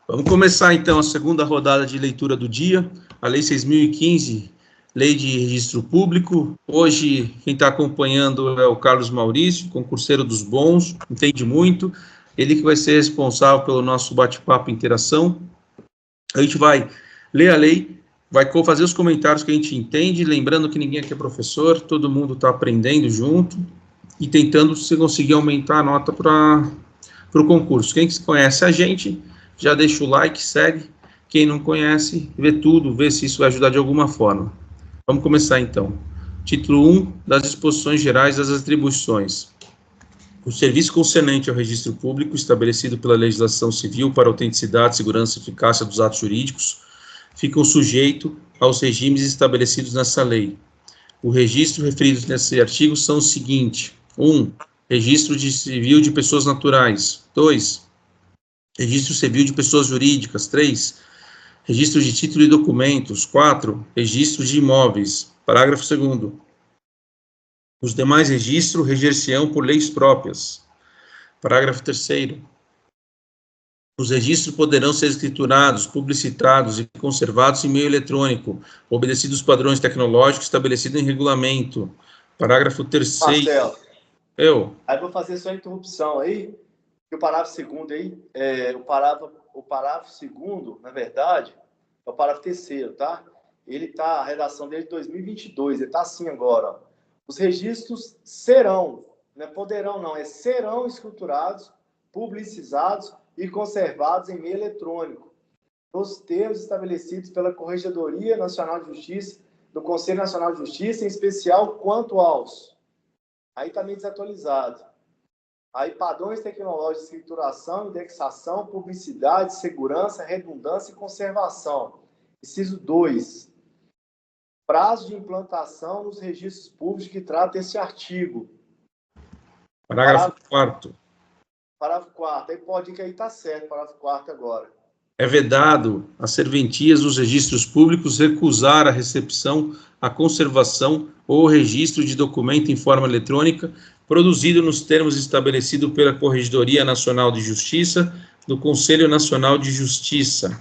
Vamos começar, então, a segunda rodada de leitura do dia, a Lei 6.015, Lei de Registro Público. Hoje, quem está acompanhando é o Carlos Maurício, concurseiro dos bons, entende muito. Ele que vai ser responsável pelo nosso bate-papo e interação. A gente vai ler a lei, vai fazer os comentários que a gente entende, lembrando que ninguém aqui é professor, todo mundo está aprendendo junto e tentando se conseguir aumentar a nota para o concurso. Quem conhece a gente, já deixa o like, segue. Quem não conhece, vê tudo, vê se isso vai ajudar de alguma forma. Vamos começar então. Título 1 das disposições gerais das atribuições. O serviço concernente ao registro público estabelecido pela legislação civil para autenticidade, segurança e eficácia dos atos jurídicos ficam sujeitos aos regimes estabelecidos nessa lei. O registro referido nesse artigo são os seguintes: 1. Registro civil de pessoas naturais. 2. Registro civil de pessoas jurídicas. 3. Registro de título e documentos. 4. Registro de imóveis. Parágrafo 2º. Os demais registros reger-se-ão por leis próprias. Parágrafo 3º. Os registros poderão ser escriturados, publicitados e conservados em meio eletrônico, obedecidos os padrões tecnológicos estabelecidos em regulamento. Parágrafo 3º. Marcelo. Eu. Aí vou fazer só a interrupção aí, que o parágrafo 2º aí, o parágrafo 2º, na verdade, é o parágrafo 3º, tá? Ele tá, a redação dele de 2022, ele tá assim agora, ó. Os registros serão, não é poderão não, é serão escriturados, publicizados e conservados em meio eletrônico, nos termos estabelecidos pela Corregedoria Nacional de Justiça, do Conselho Nacional de Justiça, em especial quanto aos... Aí está meio desatualizado. Aí padrões tecnológicos de escrituração, indexação, publicidade, segurança, redundância e conservação. Inciso 2. Prazo de implantação nos registros públicos que trata esse artigo. Parágrafo 4º. Parágrafo 4º. Aí pode ir que aí está certo, parágrafo 4º agora. É vedado às serventias dos registros públicos recusar a recepção, a conservação ou registro de documento em forma eletrônica produzido nos termos estabelecidos pela Corregedoria Nacional de Justiça, do Conselho Nacional de Justiça.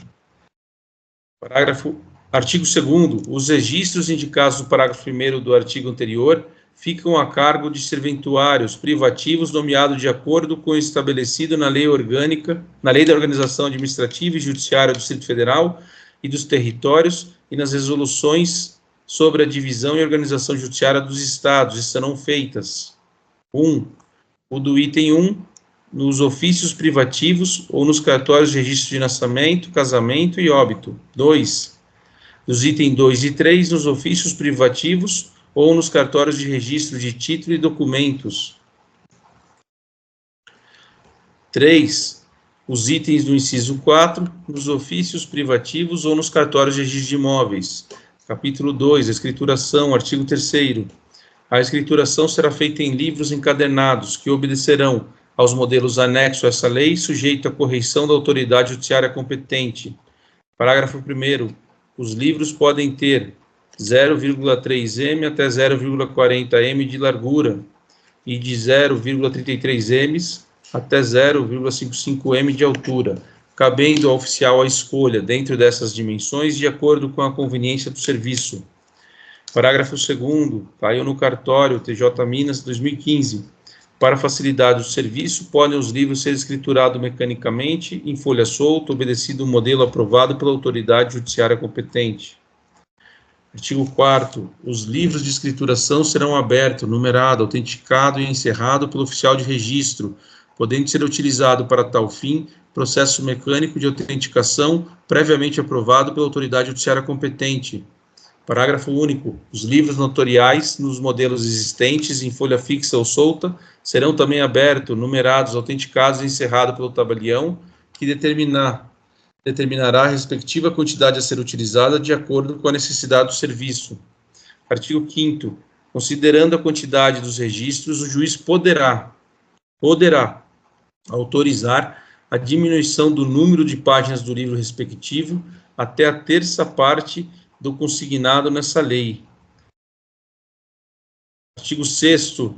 Artigo 2º. Os registros indicados no parágrafo 1º do artigo anterior ficam a cargo de serventuários privativos nomeados de acordo com o estabelecido na lei orgânica, na Lei da Organização Administrativa e Judiciária do Distrito Federal e dos Territórios e nas resoluções sobre a divisão e organização judiciária dos estados, e serão feitas: 1. O do item 1, nos ofícios privativos ou nos cartórios de registro de nascimento, casamento e óbito. 2. Dos itens 2 e 3, nos ofícios privativos ou nos cartórios de registro de título e documentos. 3. Os itens do inciso 4, nos ofícios privativos ou nos cartórios de registro de imóveis. Capítulo 2, a escrituração, artigo 3º. A escrituração será feita em livros encadernados, que obedecerão aos modelos anexos a essa lei, sujeito à correição da autoridade judiciária competente. Parágrafo 1º. Os livros podem ter 0,3 m até 0,40 m de largura e de 0,33 m até 0,55 m de altura, cabendo ao oficial a escolha, dentro dessas dimensões, de acordo com a conveniência do serviço. Parágrafo 2º. Caiu no cartório TJ Minas 2015. Para facilidade do serviço, podem os livros ser escriturados mecanicamente, em folha solta, obedecido o modelo aprovado pela autoridade judiciária competente. Artigo 4º. Os livros de escrituração serão abertos, numerados, autenticados e encerrados pelo oficial de registro, podendo ser utilizado para tal fim processo mecânico de autenticação previamente aprovado pela autoridade judiciária competente. Parágrafo único. Os livros notoriais nos modelos existentes em folha fixa ou solta serão também abertos, numerados, autenticados e encerrados pelo tabelião, que determinará a respectiva quantidade a ser utilizada de acordo com a necessidade do serviço. Artigo 5º. Considerando a quantidade dos registros, o juiz poderá autorizar a diminuição do número de páginas do livro respectivo até a terça parte do consignado nessa lei. Artigo 6º.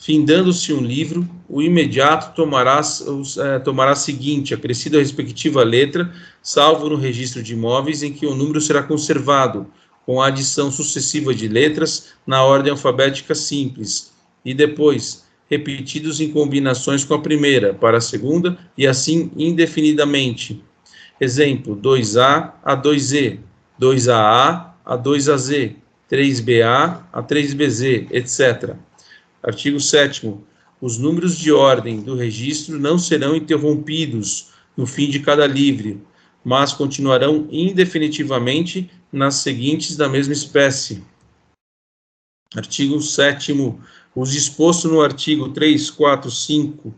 Findando-se um livro, o imediato tomará a seguinte, acrescida a respectiva letra, salvo no registro de imóveis em que o número será conservado, com a adição sucessiva de letras na ordem alfabética simples, e depois repetidos em combinações com a primeira, para a segunda, e assim indefinidamente. Exemplo, 2A a 2E, 2AA a 2AZ, 3BA a 3BZ, etc. Artigo 7º. Os números de ordem do registro não serão interrompidos no fim de cada livro, mas continuarão indefinitivamente nas seguintes da mesma espécie. Artigo 7º. Os dispostos no artigo 3, 4, 5,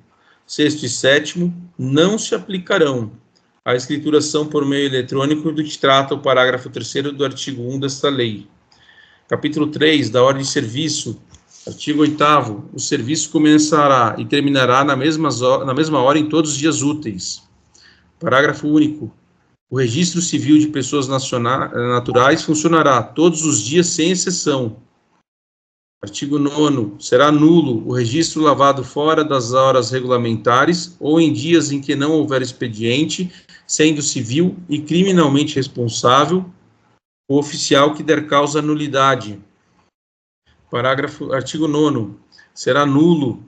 6º e 7º não se aplicarão à escrituração por meio eletrônico do que trata o parágrafo 3º do artigo 1 desta lei. Capítulo 3 da Ordem de Serviço. Artigo 8º. O serviço começará e terminará na mesma hora em todos os dias úteis. Parágrafo único. O registro civil de pessoas naturais funcionará todos os dias sem exceção. Artigo 9º. Será nulo o registro lavado fora das horas regulamentares ou em dias em que não houver expediente, sendo civil e criminalmente responsável o oficial que der causa à nulidade. Artigo 9º. Será nulo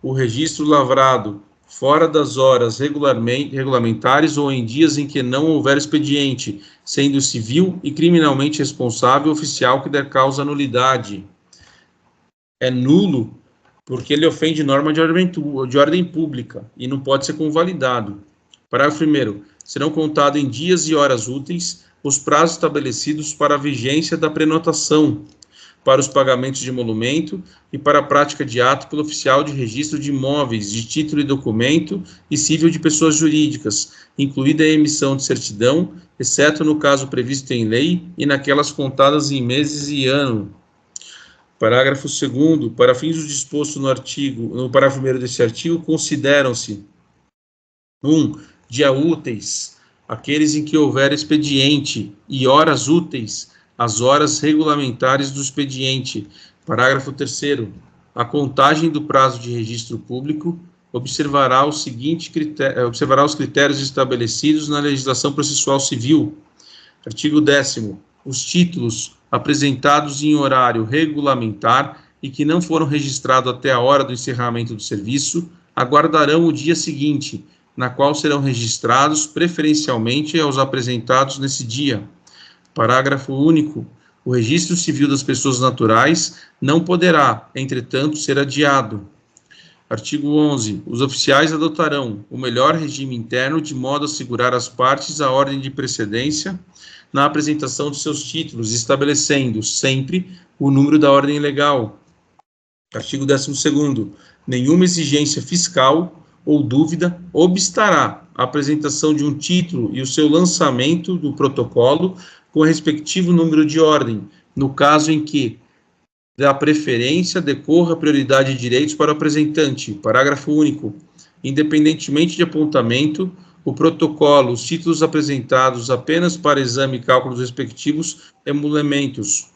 o registro lavrado fora das horas regulamentares ou em dias em que não houver expediente, sendo civil e criminalmente responsável o oficial que der causa à nulidade. É nulo porque ele ofende norma de ordem pública e não pode ser convalidado. Parágrafo 1º. Serão contados em dias e horas úteis os prazos estabelecidos para a vigência da prenotação, para os pagamentos de emolumento e para a prática de ato pelo oficial de registro de imóveis, de título e documento e civil de pessoas jurídicas, incluída a emissão de certidão, exceto no caso previsto em lei e naquelas contadas em meses e ano. Parágrafo 2º. Para fins do disposto no parágrafo 1º deste artigo, consideram-se: 1. Dia úteis, aqueles em que houver expediente, e horas úteis, as horas regulamentares do expediente. Parágrafo 3º. A contagem do prazo de registro público observará os critérios estabelecidos na legislação processual civil. Artigo 10º. Os títulos apresentados em horário regulamentar e que não foram registrados até a hora do encerramento do serviço, aguardarão o dia seguinte, na qual serão registrados preferencialmente aos apresentados nesse dia. Parágrafo único. O registro civil das pessoas naturais não poderá, entretanto, ser adiado. Artigo 11. Os oficiais adotarão o melhor regime interno de modo a assegurar às partes a ordem de precedência na apresentação de seus títulos, estabelecendo sempre o número da ordem legal. Artigo 12º. Nenhuma exigência fiscal ou dúvida obstará a apresentação de um título e o seu lançamento do protocolo com o respectivo número de ordem, no caso em que da preferência decorra prioridade de direitos para o apresentante. Parágrafo único. Independentemente de apontamento, o protocolo, os títulos apresentados apenas para exame e cálculo dos respectivos emolumentos.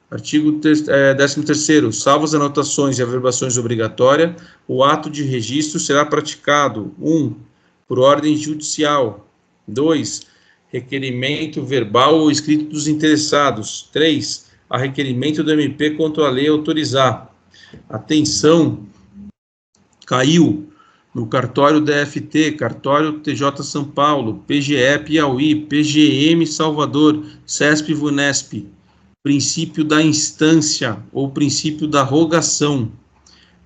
Artigo 13º. Salvo as anotações e averbações obrigatórias, o ato de registro será praticado: 1. Por ordem judicial. 2. Requerimento verbal ou escrito dos interessados. 3. A requerimento do MP quanto a lei autorizar. Atenção! Caiu no cartório DFT, cartório TJ São Paulo, PGE Piauí, PGM Salvador, CESP VUNESP. Princípio da instância ou princípio da rogação.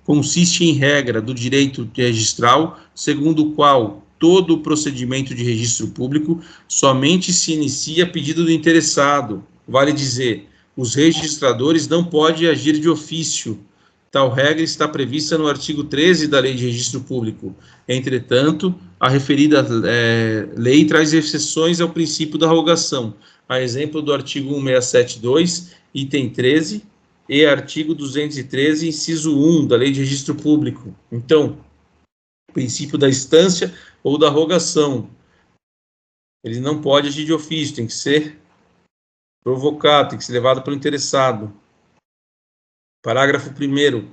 Consiste em regra do direito registral, segundo o qual todo o procedimento de registro público somente se inicia a pedido do interessado. Vale dizer, os registradores não podem agir de ofício. Tal regra está prevista no artigo 13 da Lei de Registro Público. Entretanto, a referida lei traz exceções ao princípio da rogação, a exemplo do artigo 1672, item 13, e artigo 213, inciso 1 da Lei de Registro Público. Então, o princípio da instância ou da rogação, ele não pode agir de ofício, tem que ser provocado, tem que ser levado pelo interessado. Parágrafo 1º.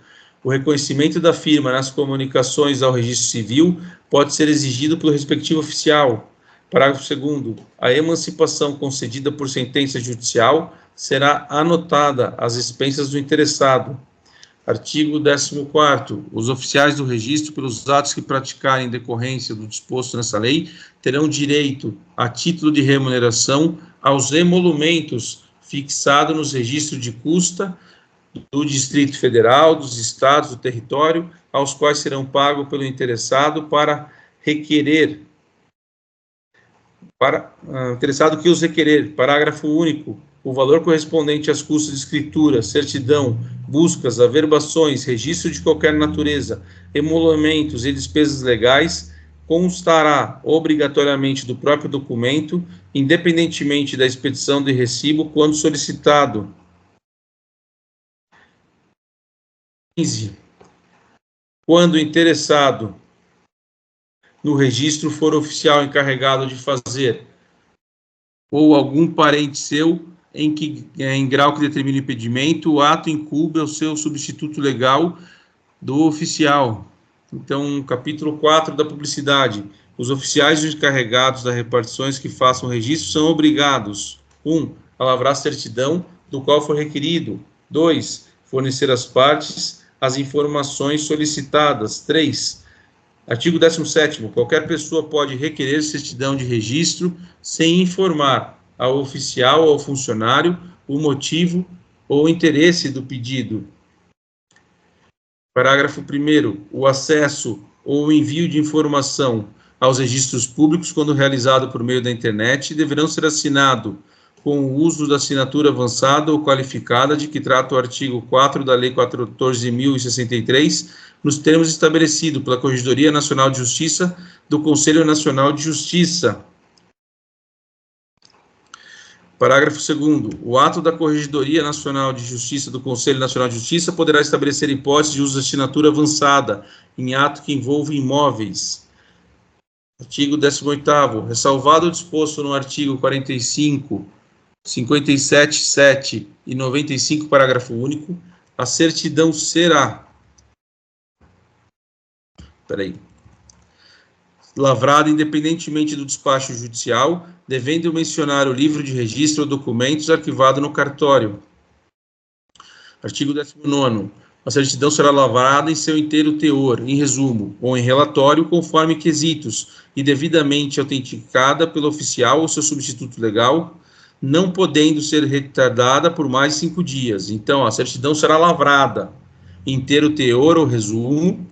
O reconhecimento da firma nas comunicações ao registro civil pode ser exigido pelo respectivo oficial. Parágrafo 2º. A emancipação concedida por sentença judicial será anotada às expensas do interessado. Artigo 14º. Os oficiais do registro, pelos atos que praticarem em decorrência do disposto nessa lei, terão direito, a título de remuneração, aos emolumentos fixados nos registros de custa do Distrito Federal, dos estados, do território, aos quais serão pagos pelo interessado interessado que os requerer. Parágrafo único. O valor correspondente às custas de escritura, certidão, buscas, averbações, registro de qualquer natureza, emolumentos e despesas legais constará obrigatoriamente do próprio documento, independentemente da expedição de recibo, quando solicitado. 15. Quando o interessado no registro for oficial encarregado de fazer, ou algum parente seu, em grau que determine o impedimento, o ato incumbe ao seu substituto legal do oficial. Então, capítulo 4 da publicidade. Os oficiais encarregados das repartições que façam registro são obrigados: 1. A lavrar certidão do qual for requerido. 2. Fornecer às partes as informações solicitadas. 3. Artigo 17º. Qualquer pessoa pode requerer certidão de registro sem informar ao oficial ou ao funcionário o motivo ou interesse do pedido. Parágrafo 1º. O acesso ou o envio de informação aos registros públicos, quando realizado por meio da internet, deverão ser assinado com o uso da assinatura avançada ou qualificada de que trata o artigo 4 da Lei 14.063, nos termos estabelecidos pela Corregedoria Nacional de Justiça do Conselho Nacional de Justiça. Parágrafo 2º. O ato da Corregedoria Nacional de Justiça do Conselho Nacional de Justiça poderá estabelecer hipótese de uso de assinatura avançada em ato que envolva imóveis. Artigo 18º. Ressalvado o disposto no artigo 45, 57.7 e 95, parágrafo único, a certidão será lavrada independentemente do despacho judicial, devendo mencionar o livro de registro ou documentos arquivado no cartório. Artigo 19º. A certidão será lavrada em seu inteiro teor, em resumo, ou em relatório, conforme quesitos, e devidamente autenticada pelo oficial ou seu substituto legal, não podendo ser retardada por mais 5 dias. Então, a certidão será lavrada em inteiro teor ou resumo,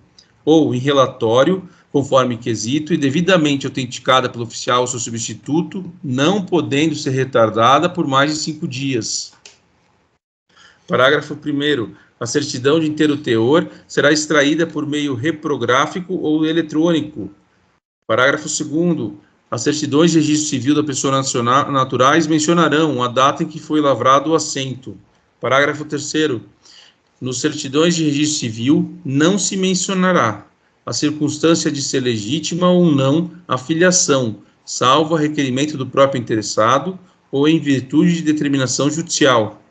ou em relatório, conforme quesito, e devidamente autenticada pelo oficial ou seu substituto, não podendo ser retardada por mais de 5 dias. Parágrafo 1º. A certidão de inteiro teor será extraída por meio reprográfico ou eletrônico. Parágrafo 2º. As certidões de registro civil da pessoa naturais mencionarão a data em que foi lavrado o assento. Parágrafo 3º. Nos certidões de registro civil não se mencionará a circunstância de ser legítima ou não a filiação, salvo a requerimento do próprio interessado ou em virtude de determinação judicial.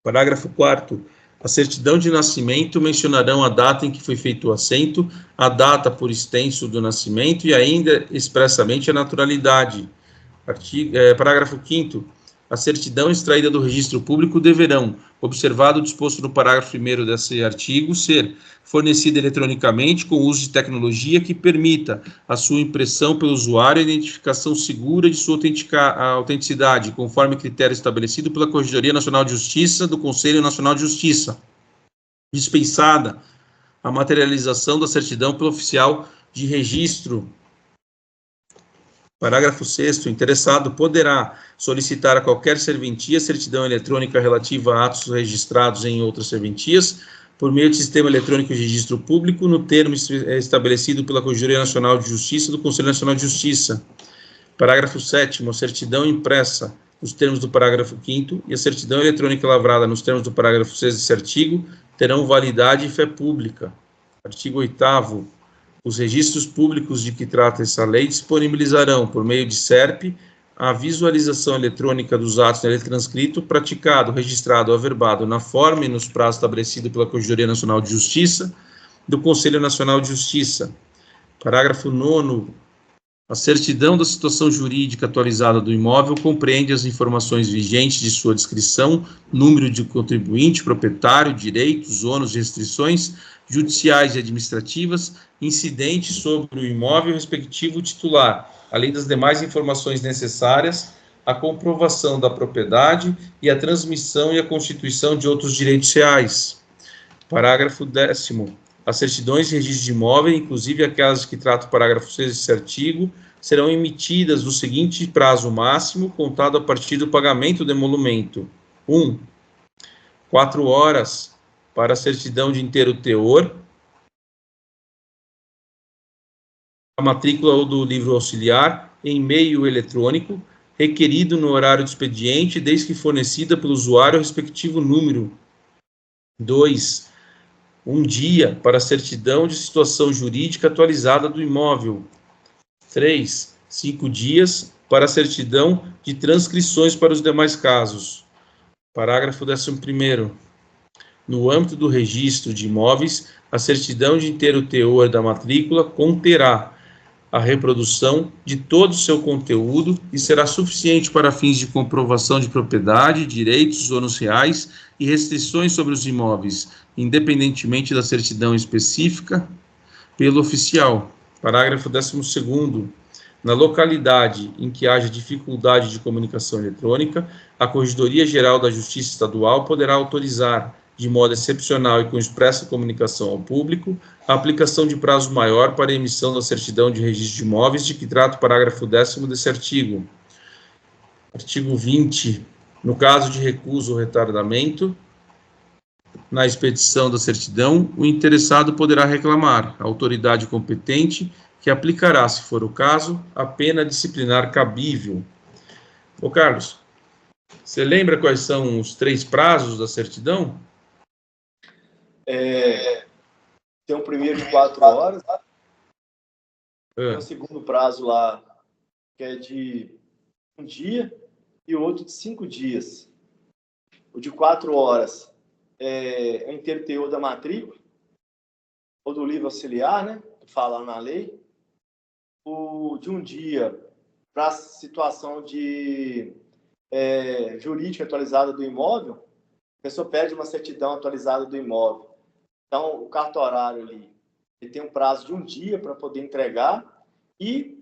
Parágrafo 4º. A certidão de nascimento mencionarão a data em que foi feito o assento, a data por extenso do nascimento e ainda expressamente a naturalidade. Parágrafo 5º. A certidão extraída do registro público deverão, observado o disposto no parágrafo 1º desse artigo, ser fornecida eletronicamente com o uso de tecnologia que permita a sua impressão pelo usuário e a identificação segura de sua autenticidade, conforme critério estabelecido pela Corregedoria Nacional de Justiça do Conselho Nacional de Justiça. Dispensada a materialização da certidão pelo oficial de registro. Parágrafo 6º. O interessado poderá solicitar a qualquer serventia certidão eletrônica relativa a atos registrados em outras serventias, por meio de sistema eletrônico de registro público, no termo estabelecido pela Corregedoria Nacional de Justiça do Conselho Nacional de Justiça. Parágrafo 7º. A certidão impressa nos termos do parágrafo 5º e a certidão eletrônica lavrada nos termos do parágrafo 6º desse artigo terão validade e fé pública. Artigo 8º. Os registros públicos de que trata essa lei disponibilizarão, por meio de SERP, a visualização eletrônica dos atos de transcrito praticado, registrado, averbado na forma e nos prazos estabelecidos pela Corregedoria Nacional de Justiça, do Conselho Nacional de Justiça. Parágrafo 9º. A certidão da situação jurídica atualizada do imóvel compreende as informações vigentes de sua descrição, número de contribuinte, proprietário, direitos, ônus e restrições judiciais e administrativas incidentes sobre o imóvel respectivo titular, além das demais informações necessárias à comprovação da propriedade e à transmissão e à constituição de outros direitos reais. Parágrafo 10º. As certidões de registro de imóvel, inclusive aquelas que tratam o parágrafo 6 desse artigo, serão emitidas no seguinte prazo máximo, contado a partir do pagamento do emolumento. 1. 4 horas para a certidão de inteiro teor, a matrícula ou do livro auxiliar, em meio eletrônico, requerido no horário do expediente, desde que fornecida pelo usuário o respectivo número. 2. 1 dia para a certidão de situação jurídica atualizada do imóvel. 3. 5 dias para a certidão de transcrições para os demais casos. Parágrafo 11º. No âmbito do registro de imóveis, a certidão de inteiro teor da matrícula conterá a reprodução de todo o seu conteúdo e será suficiente para fins de comprovação de propriedade, direitos, ônus reais e restrições sobre os imóveis, independentemente da certidão específica pelo oficial. Parágrafo 12º. Na localidade em que haja dificuldade de comunicação eletrônica, a Corregedoria Geral da Justiça Estadual poderá autorizar, de modo excepcional e com expressa comunicação ao público, a aplicação de prazo maior para a emissão da certidão de registro de imóveis de que trata o parágrafo 10º desse artigo. Artigo 20. No caso de recusa ou retardamento na expedição da certidão, o interessado poderá reclamar à autoridade competente, que aplicará, se for o caso, a pena disciplinar cabível. Ô Carlos, você lembra quais são os 3 prazos da certidão? Tem um primeiro de 4 horas, tem um segundo prazo lá, que é de 1 dia, e o outro de 5 dias. O de 4 horas é o inteiro teor da matrícula, ou do livro auxiliar, né, que fala na lei. O de 1 dia, para a situação de jurídica atualizada do imóvel, a pessoa pede uma certidão atualizada do imóvel. Então, o cartorário ali, ele tem um prazo de 1 dia para poder entregar, e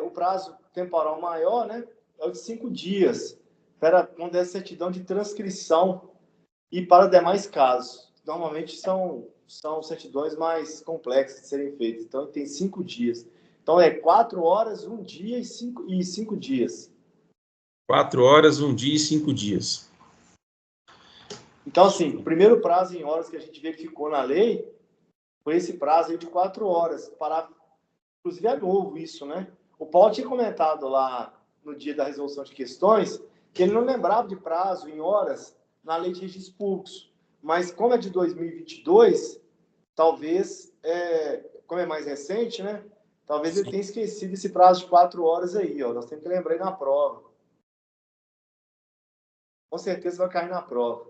o prazo temporal maior, né, é o de 5 dias, para quando é certidão de transcrição e para demais casos. Normalmente são certidões mais complexas de serem feitas, então tem 5 dias. Então, 4 horas, 1 dia e 5 dias. 4 horas, 1 dia e 5 dias. Então, assim, o primeiro prazo em horas que a gente verificou na lei foi esse prazo aí de 4 horas. Inclusive, é novo isso, né? O Paulo tinha comentado lá no dia da resolução de questões que ele não lembrava de prazo em horas na lei de registros públicos. Mas, como é de 2022, talvez, como é mais recente, né? Talvez ele tenha esquecido esse prazo de 4 horas aí, ó. Nós temos que lembrar aí na prova. Com certeza vai cair na prova.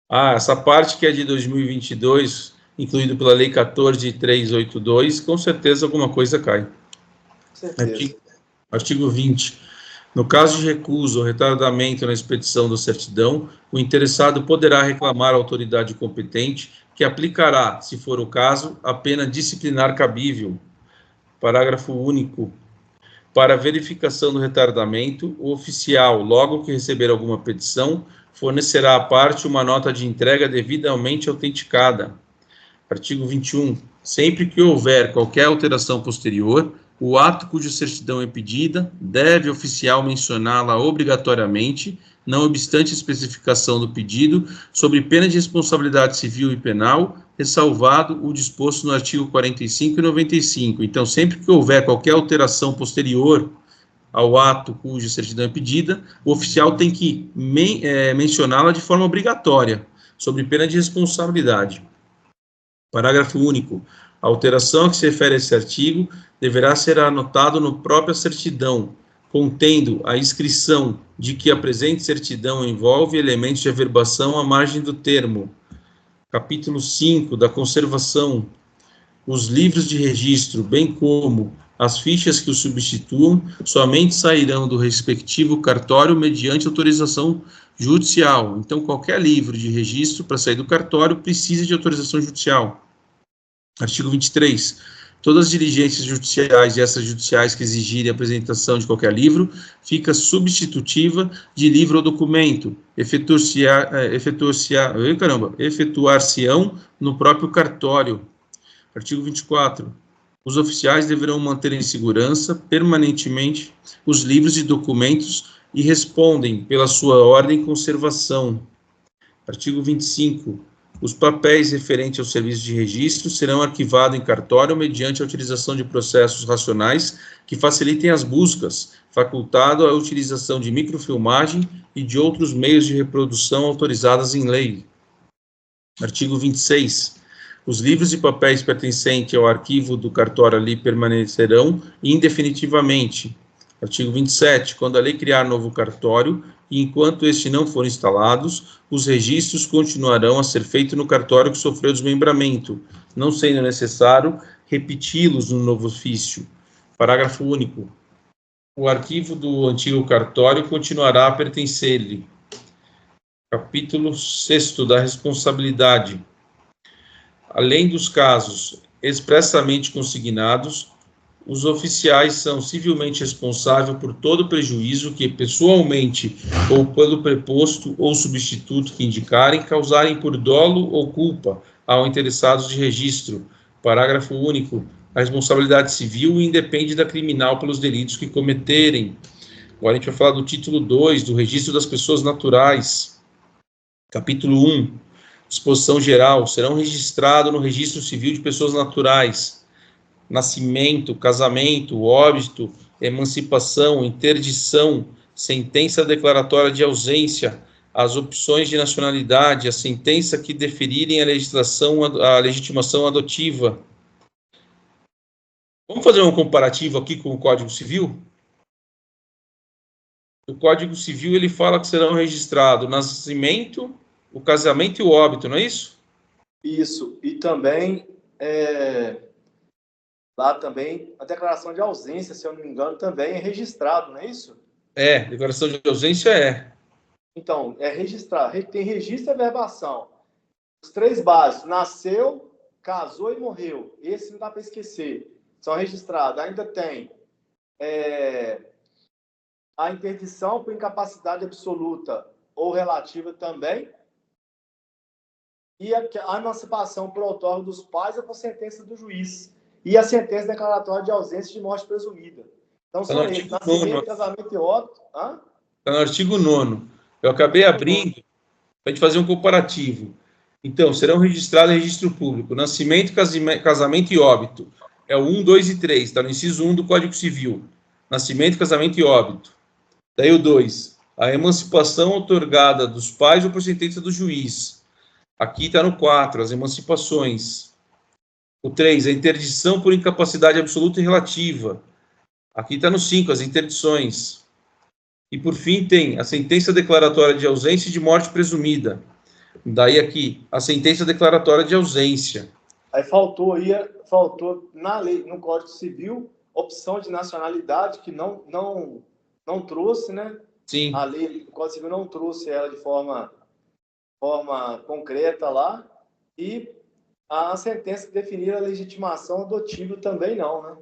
Essa parte que é de 2022, incluído pela Lei 14.382, com certeza alguma coisa cai. Com certeza. Artigo 20. No caso de recusa ou retardamento na expedição da certidão, o interessado poderá reclamar à autoridade competente, que aplicará, se for o caso, a pena disciplinar cabível. Parágrafo único. Para a verificação do retardamento, o oficial, logo que receber alguma petição, fornecerá à parte uma nota de entrega devidamente autenticada. Artigo 21. Sempre que houver qualquer alteração posterior, o ato cuja certidão é pedida deve o oficial mencioná-la obrigatoriamente, não obstante a especificação do pedido, sob pena de responsabilidade civil e penal, ressalvado o disposto no artigo 45 e 95. Então, sempre que houver qualquer alteração posterior ao ato cuja certidão é pedida, o oficial tem que mencioná-la de forma obrigatória, sob pena de responsabilidade. Parágrafo único. A alteração a que se refere esse artigo deverá ser anotado no própria certidão, contendo a inscrição de que a presente certidão envolve elementos de averbação à margem do termo. Capítulo 5, da conservação. Os livros de registro, bem como as fichas que os substituam, somente sairão do respectivo cartório mediante autorização judicial. Então, qualquer livro de registro, para sair do cartório, precisa de autorização judicial. Artigo 23. Todas as diligências judiciais e extrajudiciais que exigirem a apresentação de qualquer livro, fica substitutiva de livro ou documento, efetuar-se-ão no próprio cartório. Artigo 24. Os oficiais deverão manter em segurança permanentemente os livros e documentos e respondem pela sua ordem e conservação. Artigo 25. Os papéis referentes ao serviço de registro serão arquivados em cartório mediante a utilização de processos racionais que facilitem as buscas, facultado a utilização de microfilmagem e de outros meios de reprodução autorizados em lei. Artigo 26. Os livros e papéis pertencentes ao arquivo do cartório ali permanecerão indefinitivamente. Artigo 27. Quando a lei criar novo cartório, e enquanto este não for instalados, os registros continuarão a ser feitos no cartório que sofreu desmembramento, não sendo necessário repeti-los no novo ofício. Parágrafo único. O arquivo do antigo cartório continuará a pertencer-lhe. Capítulo 6 da responsabilidade. Além dos casos expressamente consignados, os oficiais são civilmente responsáveis por todo prejuízo que, pessoalmente ou pelo preposto ou substituto que indicarem, causarem por dolo ou culpa ao interessados de registro. Parágrafo único. A responsabilidade civil independe da criminal pelos delitos que cometerem. Agora a gente vai falar do título 2, do registro das pessoas naturais. Capítulo 1. Disposição geral. Serão registrados no registro civil de pessoas naturais nascimento, casamento, óbito, emancipação, interdição, sentença declaratória de ausência, as opções de nacionalidade, a sentença que deferirem a legitimação adotiva. Vamos fazer um comparativo aqui com o Código Civil? O Código Civil ele fala que serão registrados o nascimento, o casamento e o óbito, não é isso? Isso. E também lá também a declaração de ausência, se eu não me engano, também é registrado, não é isso? Declaração de ausência é. Então, é registrar. Tem registro e averbação. Os três básicos: nasceu, casou e morreu. Esse não dá para esquecer. São registrados. Ainda tem a interdição por incapacidade absoluta ou relativa também. E a emancipação por outorga dos pais ou por sentença do juiz. E a sentença declaratória de ausência de morte presumida. Então, são eles: nascimento, casamento e óbito. Está no artigo 9º. Eu acabei abrindo para a gente fazer um comparativo. Então, serão registrados em registro público nascimento, casamento e óbito. É o 1, 2 e 3, está no inciso 1 do Código Civil. Nascimento, casamento e óbito. Daí o 2, a emancipação outorgada dos pais ou por sentença do juiz. Aqui está no 4, as emancipações. O 3, a interdição por incapacidade absoluta e relativa. Aqui está no 5, as interdições. E, por fim, tem a sentença declaratória de ausência e de morte presumida. Daí aqui, a sentença declaratória de ausência. Aí faltou na lei, no Código Civil, opção de nacionalidade, que não trouxe, né? Sim. A lei, o Código Civil não trouxe ela de forma concreta lá. E a sentença que definir a legitimação adotiva também não, né?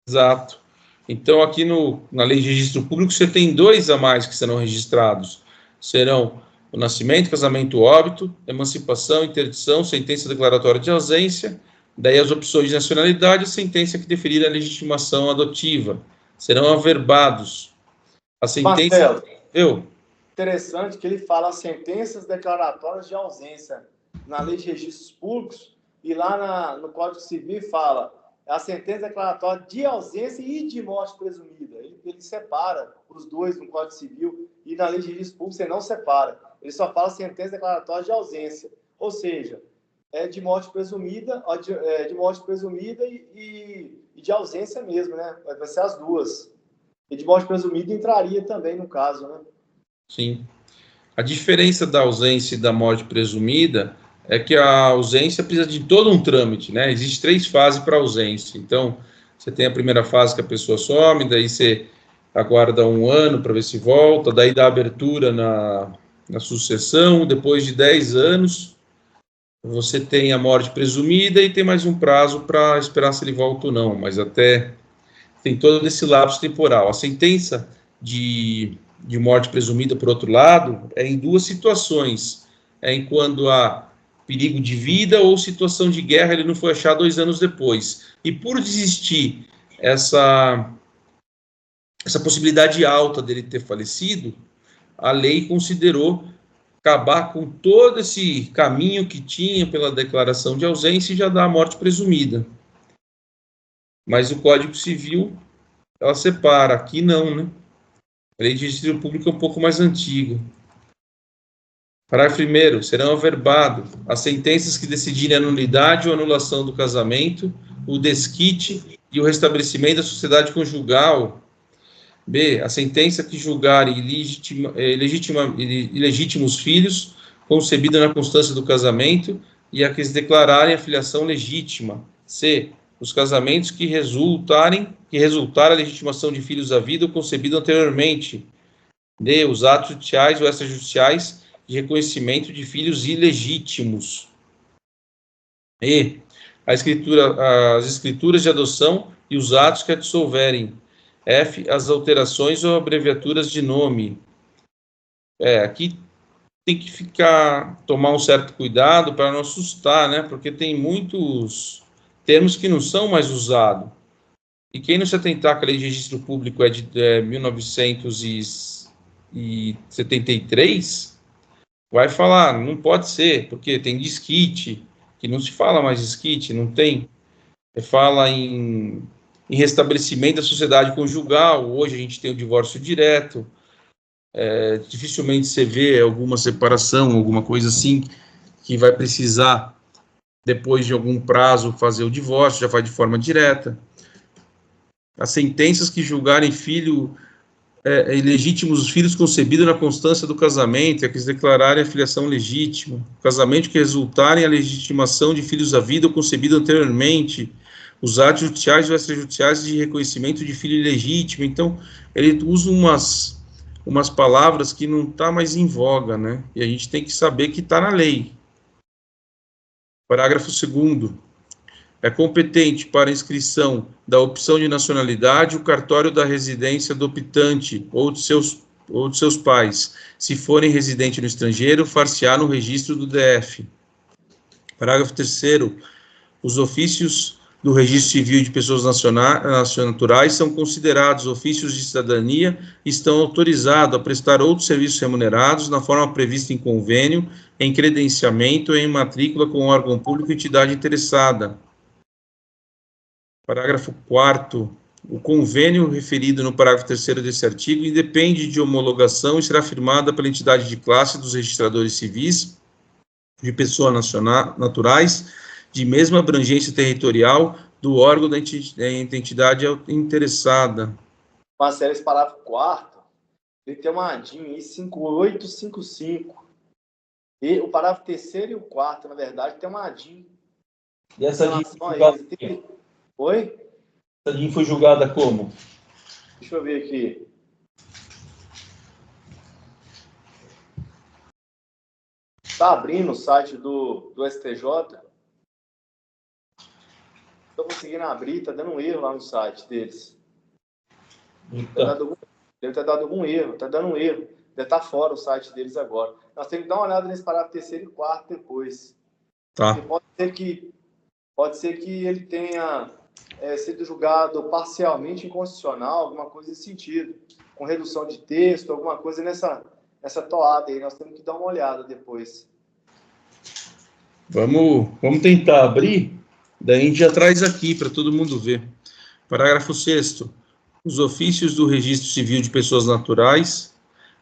Exato. Então, aqui na Lei de Registro Público, você tem 2 a mais que serão registrados. Serão o nascimento, casamento, óbito, emancipação, interdição, sentença declaratória de ausência, daí as opções de nacionalidade, a sentença que deferir a legitimação adotiva. Serão averbados. A sentença... Marcelo, interessante que ele fala as sentenças declaratórias de ausência na Lei de Registros Públicos, e lá no Código Civil fala a sentença declaratória de ausência e de morte presumida. Ele separa os dois no Código Civil, e na Lei de Registro Público você não separa. Ele só fala sentença declaratória de ausência. Ou seja, de morte presumida, e de ausência mesmo, né? Vai ser as duas. E de morte presumida entraria também no caso, né? Sim. A diferença da ausência e da morte presumida é que a ausência precisa de todo um trâmite, né? Existem 3 fases para ausência. Então, você tem a primeira fase que a pessoa some, daí você aguarda 1 ano para ver se volta, daí dá abertura na sucessão, depois de 10 anos, você tem a morte presumida e tem mais um prazo para esperar se ele volta ou não, mas até tem todo esse lapso temporal. A sentença de morte presumida, por outro lado, é em 2 situações. É em quando há perigo de vida ou situação de guerra, ele não foi achado 2 anos depois. E por existir essa possibilidade alta dele ter falecido, a lei considerou acabar com todo esse caminho que tinha pela declaração de ausência e já dar a morte presumida. Mas o Código Civil, ela separa, aqui não, né? A lei de registro público é um pouco mais antiga. Parágrafo 1º. Serão averbados as sentenças que decidirem a nulidade ou anulação do casamento, o desquite e o restabelecimento da sociedade conjugal. B. A sentença que julgarem ilegítimos filhos concebidos na constância do casamento e a que se declararem a filiação legítima. C. Os casamentos que resultar a legitimação de filhos à vida ou concebido anteriormente. D. Os atos judiciais ou extrajudiciais de reconhecimento de filhos ilegítimos. E. As escrituras de adoção e os atos que a dissolverem. F. As alterações ou abreviaturas de nome. Aqui tem que tomar um certo cuidado para não assustar, né? Porque tem muitos termos que não são mais usados. E quem não se atentar que a lei de registro público é de 1973, vai falar, não pode ser, porque tem desquite, que não se fala mais desquite, não tem. Fala em restabelecimento da sociedade conjugal, hoje a gente tem o divórcio direto, dificilmente você vê alguma separação, alguma coisa assim, que vai precisar, depois de algum prazo, fazer o divórcio, já faz de forma direta. As sentenças que julgarem ilegítimos filhos concebidos na constância do casamento, e a que se declararem a filiação legítima, o casamento que resultarem a legitimação de filhos à vida ou concebido anteriormente, os atos judiciais ou extrajudiciais de reconhecimento de filho ilegítimo. Então, ele usa umas palavras que não está mais em voga, né? E a gente tem que saber que está na lei. Parágrafo 2º. É competente para inscrição da opção de nacionalidade o cartório da residência do optante ou de seus pais. Se forem residentes no estrangeiro, far-se-á no registro do DF. Parágrafo 3º. Os ofícios do Registro Civil de Pessoas Naturais são considerados ofícios de cidadania e estão autorizados a prestar outros serviços remunerados na forma prevista em convênio, em credenciamento ou em matrícula com órgão público e entidade interessada. Parágrafo 4º. O convênio referido no parágrafo 3º desse artigo independe de homologação e será firmada pela entidade de classe dos registradores civis de pessoas naturais de mesma abrangência territorial do órgão da entidade interessada. Marcelo, esse parágrafo 4º, ele tem uma ADIM aí, 5855. E o parágrafo 3º e o 4º, na verdade, tem uma ADIM. E essa ADIM Oi? Essa ADIM foi julgada como? Deixa eu ver aqui. Está abrindo o site do STJ. Estou conseguindo abrir, está dando um erro lá no site deles. Deve ter dado algum erro, está dando um erro. Deve estar fora o site deles agora. Nós temos que dar uma olhada nesse parágrafo 3º e 4º depois. Tá. Pode ser que ele tenha sido julgado parcialmente inconstitucional, alguma coisa nesse sentido, com redução de texto, alguma coisa nessa toada aí. Nós temos que dar uma olhada depois. Vamos tentar abrir, daí a gente já traz aqui para todo mundo ver. Parágrafo 6º. Os ofícios do Registro Civil de Pessoas Naturais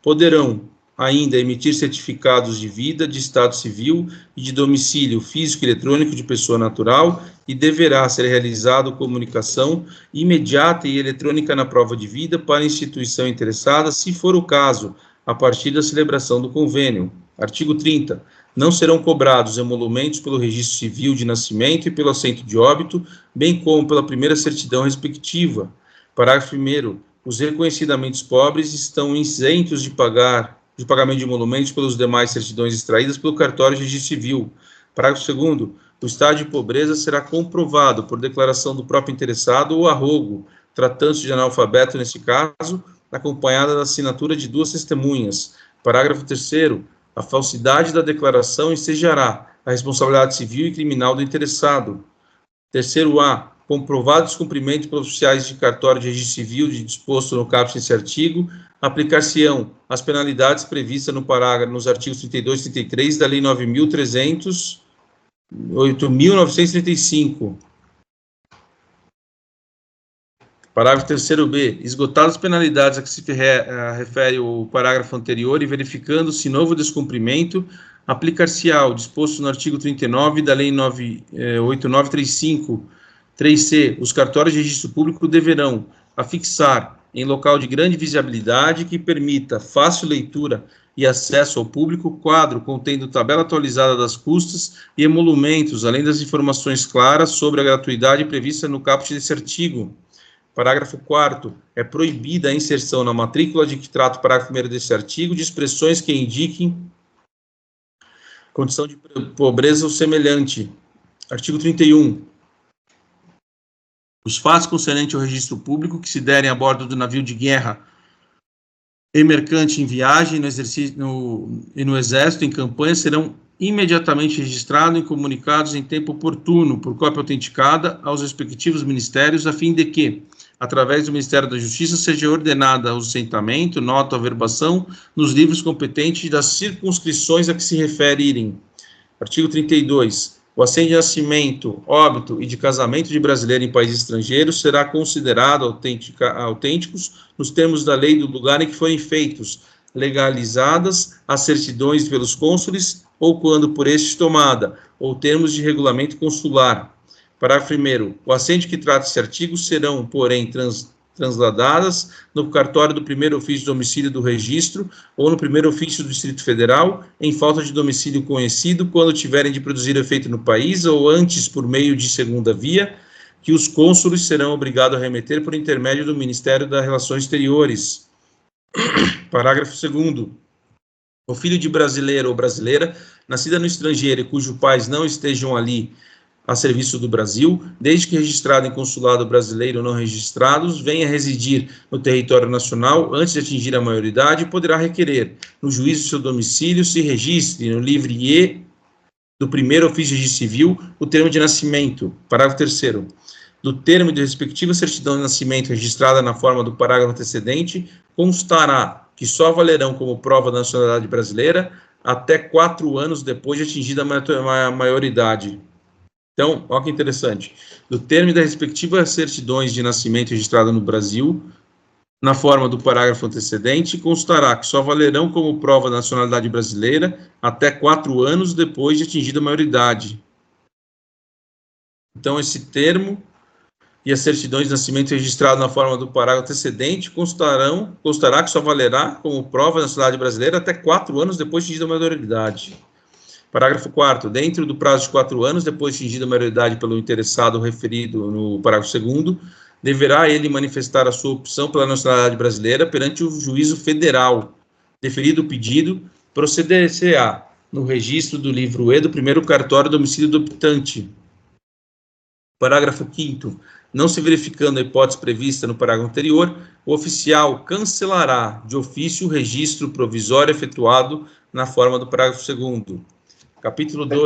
poderão ainda emitir certificados de vida, de estado civil e de domicílio físico e eletrônico de pessoa natural e deverá ser realizado comunicação imediata e eletrônica na prova de vida para a instituição interessada, se for o caso, a partir da celebração do convênio. Artigo 30. Não serão cobrados emolumentos pelo registro civil de nascimento e pelo assento de óbito, bem como pela primeira certidão respectiva. Parágrafo 1º. Os reconhecidamente pobres estão isentos de pagamento de emolumentos pelas demais certidões extraídas pelo cartório de registro civil. Parágrafo 2º. O estado de pobreza será comprovado por declaração do próprio interessado ou arrogo, tratando-se de analfabeto nesse caso, acompanhada da assinatura de 2 testemunhas. Parágrafo 3º. A falsidade da declaração ensejará a responsabilidade civil e criminal do interessado. Terceiro A. Comprovado descumprimento pelos oficiais de cartório de registro civil de disposto no caput desse artigo, aplicar-se-ão as penalidades previstas nos artigos 32 e 33 da Lei 8.935. Parágrafo 3º-B. Esgotadas as penalidades a que se refere o parágrafo anterior e verificando-se novo descumprimento, aplicar-se-á o disposto no artigo 39 da Lei 8.935, 3C. Os cartórios de registro público deverão afixar em local de grande visibilidade que permita fácil leitura e acesso ao público, quadro contendo tabela atualizada das custas e emolumentos, além das informações claras sobre a gratuidade prevista no caput desse artigo. Parágrafo 4º. É proibida a inserção na matrícula de que trata o parágrafo 1º deste artigo de expressões que indiquem condição de pobreza ou semelhante. Artigo 31. Os fatos concernentes ao registro público que se derem a bordo do navio de guerra e mercante em viagem, no exercício e no exército, em campanha, serão imediatamente registrados e comunicados em tempo oportuno, por cópia autenticada, aos respectivos ministérios, a fim de que, através do Ministério da Justiça, seja ordenada o assentamento, nota ou averbação nos livros competentes das circunscrições a que se referirem. Artigo 32. O assento de nascimento, óbito e de casamento de brasileiro em país estrangeiro será considerado autênticos nos termos da lei do lugar em que forem feitos, legalizadas as certidões pelos cônsules ou quando por estes tomada, ou termos de regulamento consular. Parágrafo 1º. O assento que trata esse artigo serão, porém, transladadas no cartório do primeiro ofício de domicílio do registro ou no primeiro ofício do Distrito Federal, em falta de domicílio conhecido, quando tiverem de produzir efeito no país ou antes por meio de segunda via, que os cônsules serão obrigados a remeter por intermédio do Ministério das Relações Exteriores. Parágrafo 2º. O filho de brasileiro ou brasileira, nascida no estrangeiro e cujos pais não estejam ali a serviço do Brasil, desde que registrado em consulado brasileiro não registrados, venha residir no território nacional antes de atingir a maioridade, poderá requerer, no juízo de seu domicílio, se registre no livre E do primeiro ofício de registro civil o termo de nascimento. Parágrafo 3º. Do termo de respectiva certidão de nascimento registrada na forma do parágrafo antecedente, constará que só valerão como prova da nacionalidade brasileira até 4 anos depois de atingida a maioridade. Então, olha que interessante. Do termo das respectivas certidões de nascimento registrada no Brasil, na forma do parágrafo antecedente, constará que só valerão como prova da nacionalidade brasileira até 4 anos depois de atingida a maioridade. Então, esse termo e as certidões de nascimento registradas na forma do parágrafo antecedente constará que só valerá como prova da nacionalidade brasileira até 4 anos depois de atingida a maioridade. Parágrafo 4º. Dentro do prazo de 4 anos, depois de atingida a maioridade pelo interessado referido no parágrafo 2º, deverá ele manifestar a sua opção pela nacionalidade brasileira perante o juízo federal. Deferido o pedido, proceder-se-á no registro do livro E do primeiro cartório do domicílio do optante. Parágrafo 5º. Não se verificando a hipótese prevista no parágrafo anterior, o oficial cancelará de ofício o registro provisório efetuado na forma do parágrafo 2º. Capítulo 2.